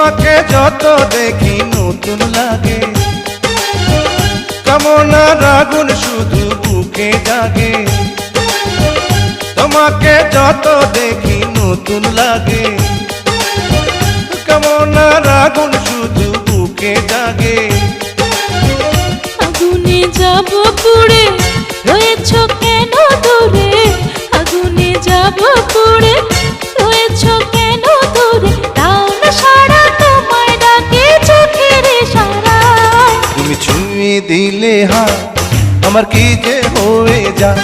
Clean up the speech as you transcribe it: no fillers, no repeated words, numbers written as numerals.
তোমাকে যত দেখি নতুন লাগে, কামনার আগুন শুধু বুকে জাগে। তোমাকে যত দেখি নতুন লাগে, কামনার আগুন শুধু বুকে জাগে। আগুনে যাব পুড়ে রয়েছ কেন দূরে, আগুনে যাব পুড়ে রয়েছ কেন দূরে, দাও না সারা তোমায় ডাকে চোখের ইশারায়। তুমি ছুঁয়ে দিলে হাত আমার কি যে হয়ে যায়,